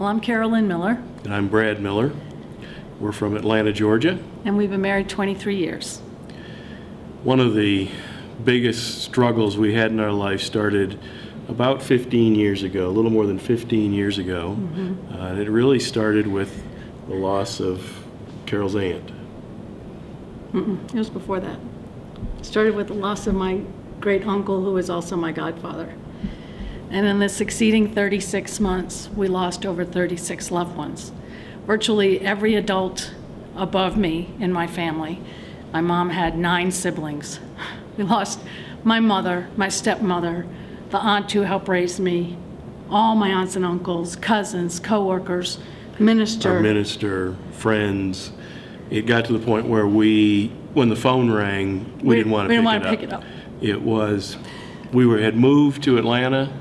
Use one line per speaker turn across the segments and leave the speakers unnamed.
Well, I'm Carolyn Miller.
And I'm Brad Miller. We're from Atlanta, Georgia.
And we've been married 23 years.
One of the biggest struggles we had in our life started about 15 years ago, a little more than 15 years ago. And it really started with the loss of Carol's aunt.
It was before that. It started with the loss of my great uncle, who was also my godfather. And in the succeeding 36 months, we lost over 36 loved ones. Virtually every adult above me in my family. My mom had 9 siblings. We lost my mother, my stepmother, the aunt who helped raise me, all my aunts and uncles, cousins, co-workers, minister.
Our minister, friends. It got to the point where when the phone rang, we didn't want to pick it up. It was, had moved to Atlanta.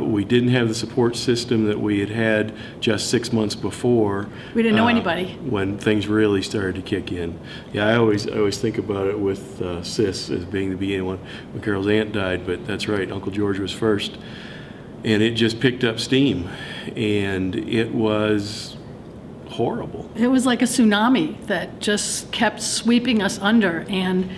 We didn't have the support system that we had had just 6 months before.
We didn't know anybody.
When things really started to kick in. Yeah, I always think about it with Sis as being the beginning when Carol's aunt died, but that's right, Uncle George was first. And it just picked up steam, and it was horrible.
It was like a tsunami that just kept sweeping us under, and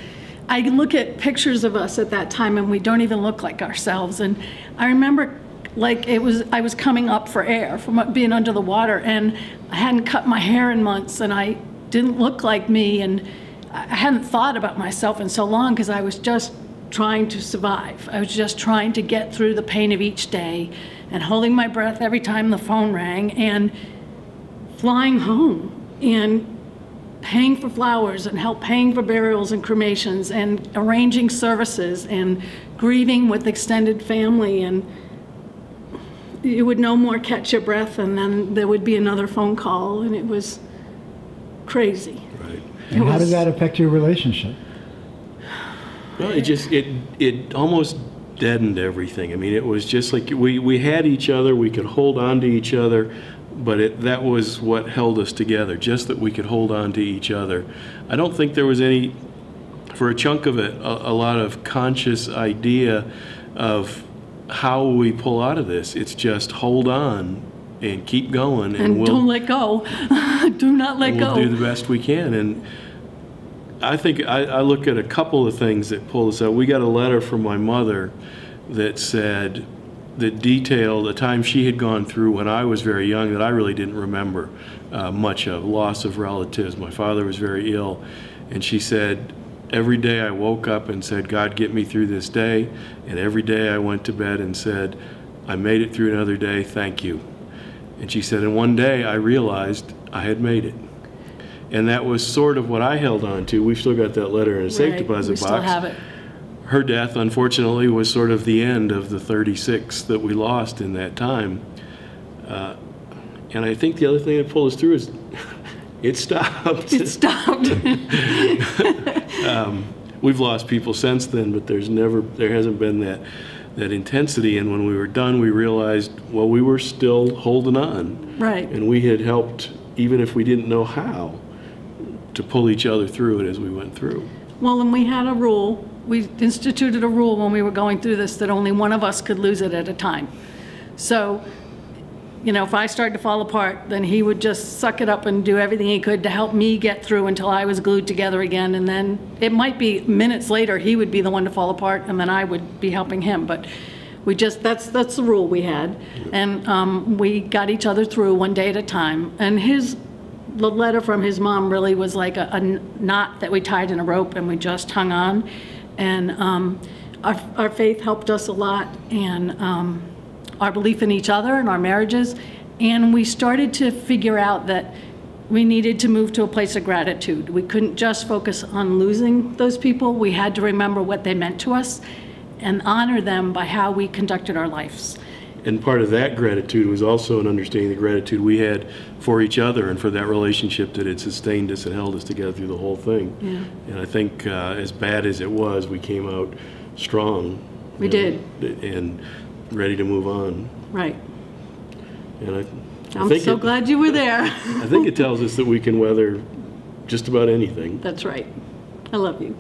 I look at pictures of us at that time and we don't even look like ourselves. And I remember like I was coming up for air from being under the water, and I hadn't cut my hair in months, and I didn't look like me, and I hadn't thought about myself in so long because I was just trying to survive. I was just trying to get through the pain of each day and holding my breath every time the phone rang and flying home and paying for flowers and paying for burials and cremations and arranging services and grieving with extended family, and you would no more catch your breath and then there would be another phone call, and it was crazy.
Right.
And how did that affect your relationship?
Well, it almost deadened everything. I mean, it was just like we had each other, we could hold on to each other, but that was what held us together, just that we could hold on to each other. I don't think there was any, for a chunk of it, a lot of conscious idea of how we pull out of this. It's just hold on and keep going.
And don't let go. Do not let go.
We'll do the best we can. And I think I look at a couple of things that pull us out. We got a letter from my mother that said, that detailed a time she had gone through when I was very young that I really didn't remember much of, loss of relatives. My father was very ill, and she said, every day I woke up and said, God, get me through this day, and every day I went to bed and said, I made it through another day, thank you. And she said, and one day I realized I had made it. And that was sort of what I held on to. We've still got that letter in a safe deposit box.
We still have it.
Her death, unfortunately, was sort of the end of the 36 that we lost in that time. And I think the other thing that pulled us through is it stopped.
It stopped.
We've lost people since then, but there hasn't been that intensity. And when we were done, we realized, well, we were still holding on.
Right.
And we had helped, even if we didn't know how, to pull each other through it as we went through.
Well, and we had a rule. We instituted a rule when we were going through this that only one of us could lose it at a time. So, you know, if I started to fall apart, then he would just suck it up and do everything he could to help me get through until I was glued together again. And then it might be minutes later he would be the one to fall apart, and then I would be helping him. But we just, that's the rule we had. And we got each other through one day at a time. And the letter from his mom really was like a knot that we tied in a rope, and we just hung on. And our faith helped us a lot, and our belief in each other and our marriages. And we started to figure out that we needed to move to a place of gratitude. We couldn't just focus on losing those people. We had to remember what they meant to us and honor them by how we conducted our lives.
And part of that gratitude was also an understanding the gratitude we had for each other and for that relationship that had sustained us and held us together through the whole thing.
Yeah. And
I think as bad as it was, we came out strong.
We did.
And ready to move on.
Right.
And
I'm so glad you were there.
I think it tells us that we can weather just about anything.
That's right. I love you.